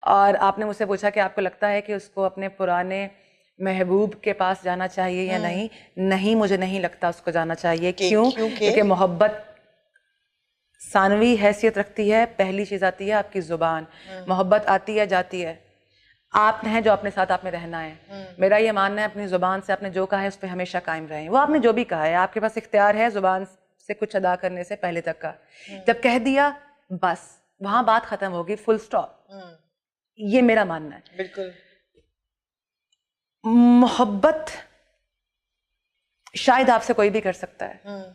और आपने मुझसे पूछा कि आपको लगता है कि उसको अपने पुराने महबूब के पास जाना चाहिए या नहीं। नहीं, मुझे नहीं लगता उसको जाना चाहिए। क्यों? क्योंकि मोहब्बत सानवी हैसियत रखती है। पहली चीज़ आती है आपकी ज़ुबान। मोहब्बत आती है जाती है, आप हैं जो अपने साथ आपने रहना है। मेरा ये मानना है अपनी ज़ुबान से आपने जो कहा है उस पर हमेशा कायम रहें। वो आपने जो भी कहा है, आपके पास इख्तियार है ज़ुबान से कुछ अदा करने से पहले तक का। जब कह दिया बस वहाँ बात ख़त्म होगी, फुल स्टॉप। ये मेरा मानना है। बिल्कुल। मोहब्बत शायद आपसे कोई भी कर सकता है,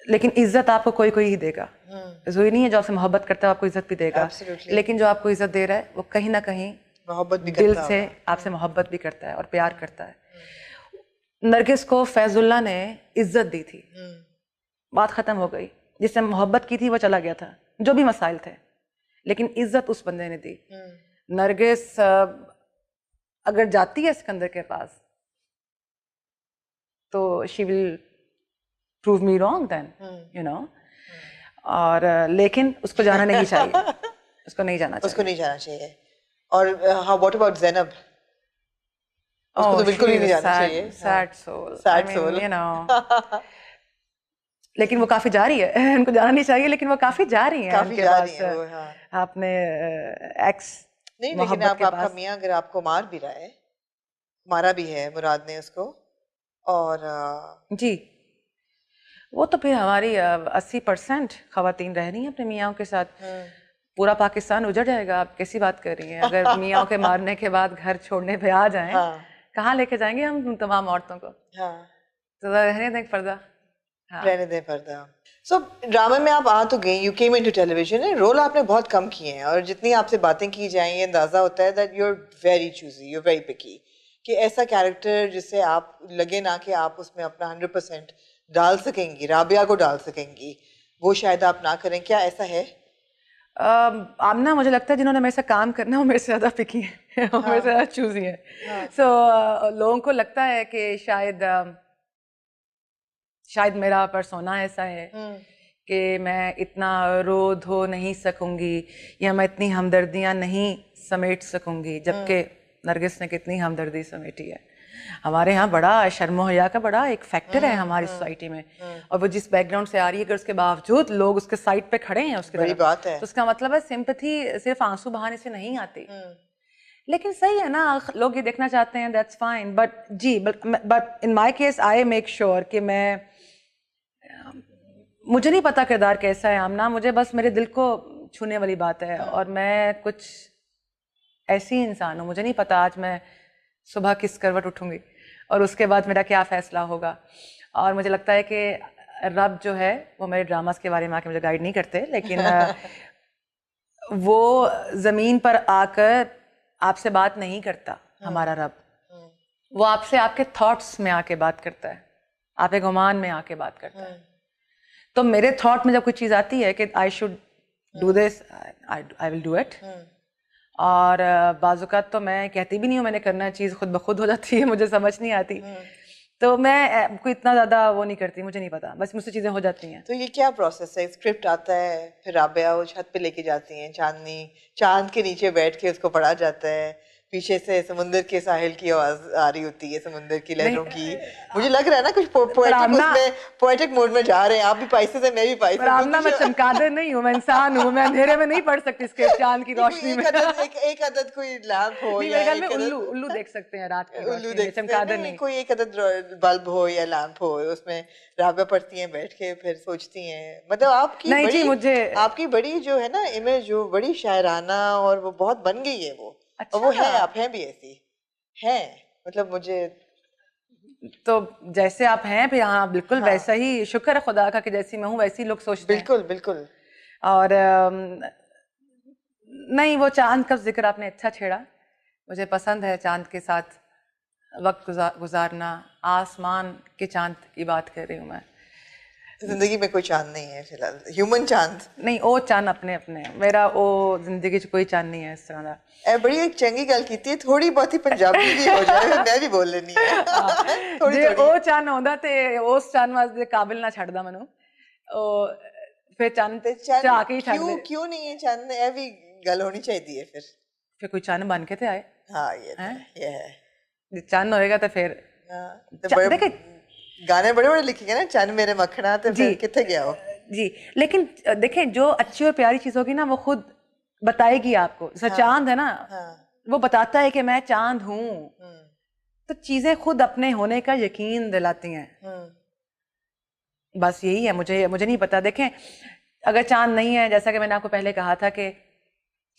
लेकिन इज्जत आपको कोई कोई ही देगा। जरूरी नहीं है जो आपसे मोहब्बत करता है आपको इज्जत भी देगा। लेकिन जो आपको इज्जत दे रहा है वो कहीं ना कहीं मोहब्बत भी दिल से आपसे मोहब्बत भी करता है और प्यार करता है। नरगिस को फैजुल्ला ने इज्जत दी थी, बात खत्म हो गई। जिससे मोहब्बत की थी वो चला गया था, जो भी मसाइल थे, लेकिन इज्जत उस बंदे ने दी। नरगिस अगर जाती है सिकंदर के पास तो she will prove me wrong then, you know. और लेकिन उसको जाना नहीं चाहिए, उसको नहीं जाना चाहिए, उसको नहीं जाना चाहिए। और हाँ, व्हाट अबाउट ज़ैनब? उसको तो बिल्कुल ही नहीं जाना चाहिए। Sad soul, sad soul, you know. लेकिन वो काफी जा रही है। उनको जाना नहीं चाहिए लेकिन वो काफी जा रही है उनके पास अपने एक्स नहीं। लेकिन आपका मियाँ अगर आपको मार भी रहा है, मारा भी है मुराद ने उसको, और जी, वो तो फिर हमारी 80% खवातीन रह रही हैं अपने मियाँ के साथ। पूरा पाकिस्तान उजड़ जाएगा। आप कैसी बात कर रही हैं? अगर मियाँ के मारने के बाद घर छोड़ने पे आ जाएं, कहाँ लेके जाएंगे हम तमाम औरतों को? तो रहने दें पर्दा, रहने दें पर्दा। सो ड्रामे में आप आ तो गई, you came into television, role आपने बहुत कम किए हैं, और जितनी आपसे बातें की जाएं ये अंदाजा होता है that you are very choosy, you are very picky, कि ऐसा कैरेक्टर जिससे आप लगे ना कि आप उसमें अपना 100% डाल सकेंगी, राबिया को डाल सकेंगी, वो शायद आप ना करें। क्या ऐसा है? आमना, मुझे लगता है जिन्होंने मेरे से काम करना है वो मेरे से ज़्यादा पिकी है, मेरे से ज़्यादा चूजी है। सो लोगों को लगता है कि शायद मेरा पर्सोना ऐसा है कि मैं इतना रो धो नहीं सकूंगी या मैं इतनी हमदर्दियां नहीं समेट सकूंगी, जबकि नरगिस ने कितनी हमदर्दी समेटी है। हमारे यहाँ बड़ा शर्म हया का बड़ा एक फैक्टर है हमारी सोसाइटी में, और वो जिस बैकग्राउंड से आ रही है अगर उसके बावजूद लोग उसके साइड पे खड़े हैं उसके बड़ी बात है। तो उसका मतलब है सिंपैथी सिर्फ आंसू बहाने से नहीं आती। लेकिन सही है ना, लोग ये देखना चाहते हैं, that's fine. But in my case I make sure कि मुझे नहीं पता किरदार कैसा है आमना, मुझे बस मेरे दिल को छूने वाली बात है। और मैं कुछ ऐसी इंसान हूँ, मुझे नहीं पता आज मैं सुबह किस करवट उठूंगी और उसके बाद मेरा क्या फैसला होगा। और मुझे लगता है कि रब जो है वो मेरे ड्रामास के बारे में आके मुझे गाइड नहीं करते, लेकिन वो ज़मीन पर आकर आपसे बात नहीं करता। हमारा रब वो आपसे आपके थॉट्स में आके बात करता है, आपके गुमान में आके बात करता है। तो मेरे थॉट में जब कोई चीज़ आती है कि I should do this, I will do it. और बाज़ुकात तो मैं कहती भी नहीं हूँ मैंने करना है, चीज़ खुद ब खुद हो जाती है, मुझे समझ नहीं आती। तो मैं कोई इतना ज़्यादा वो नहीं करती, मुझे नहीं पता, बस मुझसे चीज़ें हो जाती हैं। तो ये क्या प्रोसेस है? स्क्रिप्ट आता है, फिर राबिया वो छत पे लेके जाती हैं, चांद के नीचे बैठ के उसको पढ़ा जाता है, पीछे से समुंदर के साहिल की आवाज आ रही होती है, समुंदर की लहरों की। मुझे लग रहा है ना कुछ पोएटिक मोड में जा रहे हैं। आप भी पाइसेस है, मैं भी पाइसेस हूं। मैं चमगादड़ नहीं हूँ, मैं इंसान हूँ, मैं अंधेरे में नहीं पढ़ सकती इसके चांद की रोशनी में। एक अदद कोई लैंप हो या उल्लू देख सकते हैं रात की रोशनी में, चमगादड़ नहीं। कोई एक अदद बल्ब हो या लैंप हो, उसमें राबिया पढ़ती हैं बैठ के, फिर सोचती हैं। मतलब आपकी बड़ी जो है ना इमेज, जो बड़ी शायराना, और वो बहुत बन गई है वो। अच्छा। और वो है, आप हैं भी ऐसी हैं, मतलब मुझे तो जैसे आप हैं फिर हाँ बिल्कुल वैसा ही, शुक्र है खुदा का कि जैसी मैं हूँ वैसी लोग सोचते हैं। बिल्कुल। और नहीं, वो चांद का जिक्र आपने अच्छा छेड़ा, मुझे पसंद है चांद के साथ वक्त गुजारना। आसमान के चांद की बात कर रही हूँ मैं। जिंदगी में कोई चांद नहीं है फिलहाल, ह्यूमन चांद नहीं, वो चांद अपने अपने, मेरा वो जिंदगी च कोई चांद नहीं है इस तरह का। बड़ी एक चंगी गल की थी, थोड़ी बहुत ही पंजाबी भी हो जाए, मैं भी बोल लेनी है थोड़ी वो चांद होंदा ते उस चांद वास्ते काबिल ना छड़दा मैनू, फिर चांद चाह के ही छड़ दे। क्यों नहीं है चांद? ये भी गल होनी चाहिए फिर। फिर कोई चन्न बन के तो आए। हाँ ये है चन्न होएगा तो फिर देखे गाने बड़े बड़े लिखेंगे ना, चन्न मेरे मखना, तो फिर कितने गया हो जी। लेकिन देखें जो अच्छी और प्यारी चीज होगी ना वो खुद बताएगी आपको। जैसे चांद है ना, वो बताता है कि मैं चांद हूँ, तो चीजें खुद अपने होने का यकीन दिलाती हैं। बस यही है। मुझे नहीं पता। देखें अगर चांद नहीं है, जैसा कि मैंने आपको पहले कहा था कि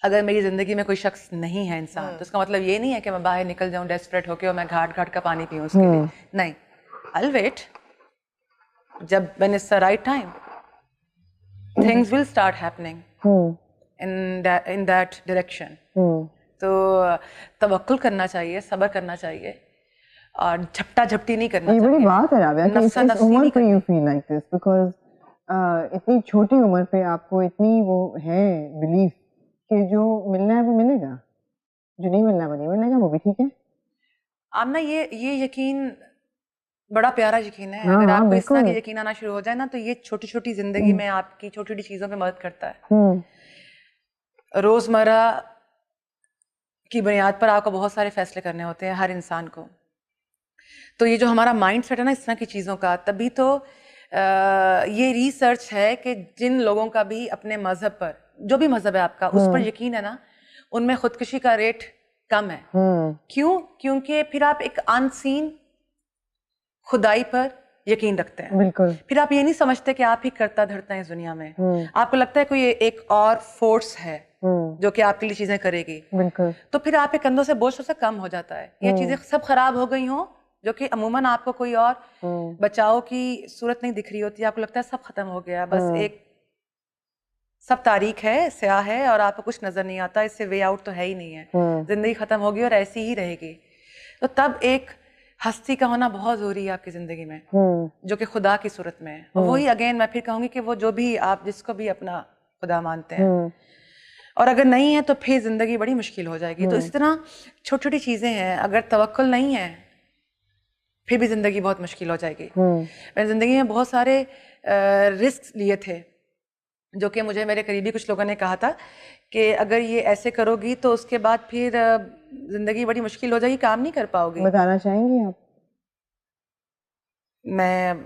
अगर मेरी जिंदगी में कोई शख्स नहीं है इंसान, तो उसका मतलब ये नहीं है कि मैं बाहर निकल जाऊं डेस्परेट होके और मैं घाट घाट का पानी पीऊं उसके लिए। नहीं, I'll wait. जब when it's the right time, things will start happening in that direction. तो तवक्कुल करना चाहिए, सब्र करना चाहिए और झपटा झपटी नहीं करना चाहिए। ये बड़ी बात है राबिया कि इस उम्र पे you feel like this because इतनी छोटी उम्र पे आपको इतनी वो है बिलीफ कि जो मिलना है वो मिलेगा, जो नहीं मिलना है वो नहीं मिलेगा, वो भी ठीक है। आमना ये यकीन बड़ा प्यारा यकीन है। अगर आपको इस तरह का यकीन आना शुरू हो जाए ना, तो ये छोटी छोटी जिंदगी में आपकी छोटी छोटी चीजों पे मदद करता है। रोजमर्रा की बुनियाद पर आपको बहुत सारे फैसले करने होते हैं हर इंसान को। तो ये जो हमारा माइंड सेट है ना इस तरह की चीजों का, तभी तो ये रिसर्च है कि जिन लोगों का भी अपने मजहब पर, जो भी मजहब है आपका, उस पर यकीन है ना, उनमें खुदकुशी का रेट कम है। क्यों? क्योंकि फिर आप एक अनसीन खुदाई पर यकीन रखते हैं। बिल्कुल। फिर आप ये नहीं समझते कि आप ही करता धरता है इस दुनिया में। आपको लगता है कोई एक और फोर्स है जो कि आपके लिए चीजें करेगी। बिल्कुल। तो फिर आपके कंधों से बोझ से कम हो जाता है। ये चीजें सब खराब हो गई हो, जो कि अमूमन आपको कोई और बचाव की सूरत नहीं दिख रही होती, आपको लगता है सब खत्म हो गया, बस एक सब तारीख है, स्याह है और आपको कुछ नजर नहीं आता, इससे वे आउट तो है ही नहीं है, जिंदगी खत्म होगी और ऐसी ही रहेगी। तो तब एक हस्ती का होना बहुत जरूरी है आपकी जिंदगी में, जो कि खुदा की सूरत में है। और वही अगेन मैं फिर कहूंगी कि वो जो भी आप जिसको भी अपना खुदा मानते हैं, और अगर नहीं है तो फिर जिंदगी बड़ी मुश्किल हो जाएगी। तो इस तरह छोटी छोटी चीजें हैं, अगर तवक्कुल नहीं है फिर भी जिंदगी बहुत मुश्किल हो जाएगी। मैंने जिंदगी में बहुत सारे रिस्क लिए थे, जो कि मुझे मेरे करीबी कुछ लोगों ने कहा था कि अगर ये ऐसे करोगी तो उसके बाद फिर जिंदगी बड़ी मुश्किल हो जाएगी, काम नहीं कर पाओगी। बताना चाहेंगी आप? मैं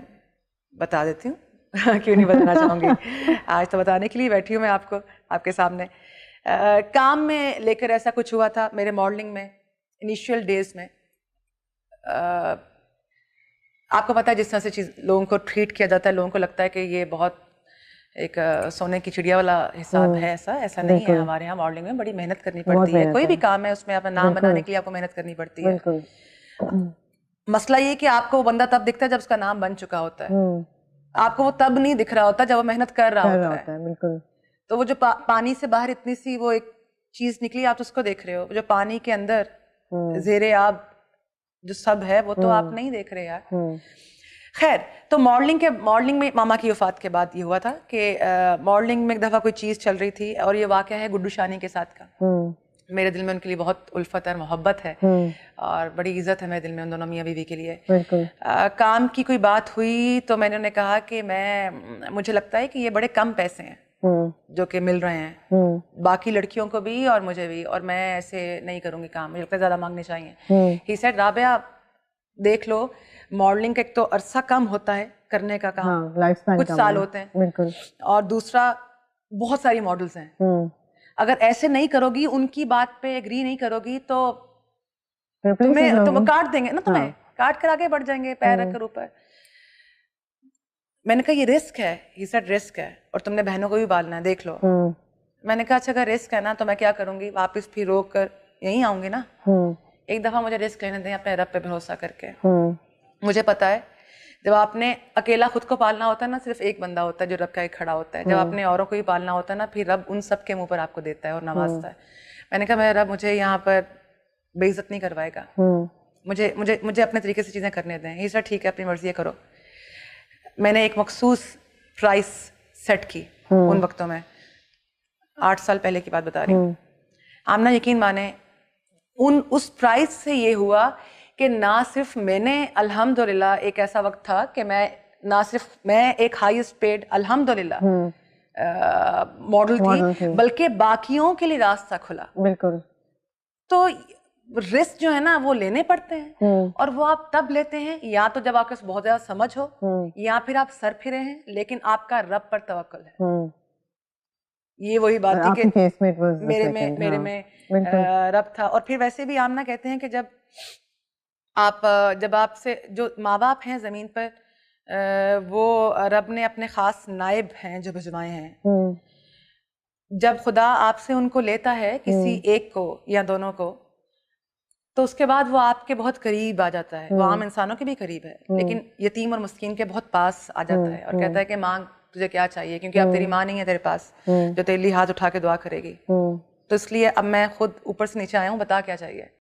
बता देती हूँ क्यों नहीं बताना चाहूँगी। आज तो बताने के लिए बैठी हूँ मैं आपको, आपके सामने। काम में लेकर ऐसा कुछ हुआ था मेरे मॉडलिंग में इनिशियल डेज में। आपको पता है जिस तरह से चीज लोगों को ट्रीट किया जाता है, लोगों को लगता है कि ये बहुत एक सोने की चिड़िया वाला हिसाब है। ऐसा नहीं है। हमारे यहाँ मॉडलिंग में बड़ी मेहनत करनी पड़ती है। कोई भी काम है उसमें अपना नाम बनाने के लिए आपको मेहनत करनी पड़ती है। मसला ये कि आपको वो बंदा तब दिखता है जब उसका नाम बन चुका होता है। आपको वो तब नहीं दिख रहा होता जब वो मेहनत कर रहा होता है। बिल्कुल। तो वो जो पानी से बाहर इतनी सी वो एक चीज निकली, आप तो उसको देख रहे हो। जो पानी के अंदर जेरे आब जो सब है वो तो आप नहीं देख रहे यार। खैर, तो मॉडलिंग में मामा की वफात के बाद ये हुआ था कि मॉडलिंग में एक दफ़ा कोई चीज़ चल रही थी, और ये वाक़या है गुड्डू शानी के साथ का। मेरे दिल में उनके लिए बहुत उल्फत और मोहब्बत है और बड़ी इज्जत है मेरे दिल में उन दोनों मियाँ बीवी के लिए। काम की कोई बात हुई तो मैंने उन्हें कहा कि मुझे लगता है कि ये बड़े कम पैसे हैं जो कि मिल रहे हैं बाकी लड़कियों को भी और मुझे भी, और मैं ऐसे नहीं करूँगी काम, मुझे लगता है ज़्यादा मांगने चाहिए। ही सेड राबिया देख लो, मॉडलिंग का एक तो अरसा कम होता है करने का काम, कुछ साल होते हैं, और दूसरा बहुत सारी मॉडल्स हैं। अगर ऐसे नहीं करोगी, उनकी बात पे एग्री नहीं करोगी तो तुम्हें काट देंगे ना, तुम्हें काट कर आगे बढ़ जाएंगे पैर रखकर ऊपर। मैंने कहा ये रिस्क है। ही सेड रिस्क है और तुमने बहनों को भी पालना है, देख लो। मैंने कहा अच्छा अगर रिस्क है ना तो मैं क्या करूंगी, वापस फिर रोक कर यहीं आऊंगी ना। एक दफा मुझे रिस्क लेने दें अपने रब पे भरोसा करके। मुझे पता है जब आपने अकेला खुद को पालना होता है ना, सिर्फ एक बंदा होता है जो रब का एक खड़ा होता है। जब आपने औरों को भी पालना होता है ना, फिर रब उन सब के मुंह पर आपको देता है और नवाजता है। मैंने कहा मेरा रब मुझे यहाँ पर बेइज्जत नहीं करवाएगा, मुझे अपने तरीके से चीजें करने दें। ये सर ठीक है, अपनी मर्जी करो। मैंने एक मखसूस प्राइस सेट की उन वक्तों में, 8 साल पहले की बात बता रही हूँ। आमना यकीन माने उस प्राइस से ये हुआ कि ना सिर्फ मैंने अल्हम्दुलिल्लाह, एक ऐसा वक्त था कि मैं एक हाईएस्ट पेड अल्हम्दुलिल्लाह मॉडल थी, बल्कि बाकियों के लिए रास्ता खुला। बिल्कुल। तो रिस्क जो है ना वो लेने पड़ते हैं, और वो आप तब लेते हैं या तो जब आपके बहुत ज्यादा समझ हो, या फिर आप सर फिरे हैं लेकिन आपका रब पर तवक्कुल है। ये वही बात थी कि मेरे में रब था। और फिर वैसे भी आमना कहते हैं कि जब आपसे जो माँ बाप हैं जमीन पर, वो रब ने अपने खास नायब हैं जो भिजवाए हैं। जब खुदा आपसे उनको लेता है, किसी एक को या दोनों को, तो उसके बाद वो आपके बहुत करीब आ जाता है। वो आम इंसानों के भी करीब है, लेकिन यतीम और मुस्किन के बहुत पास आ जाता है और कहता है कि मांग, तुझे क्या चाहिए, क्योंकि अब तेरी माँ नहीं है तेरे पास जो तेरे लिए हाथ उठा के दुआ करेगी। तो इसलिए अब मैं खुद ऊपर से नीचे आया हूँ, बता क्या चाहिए।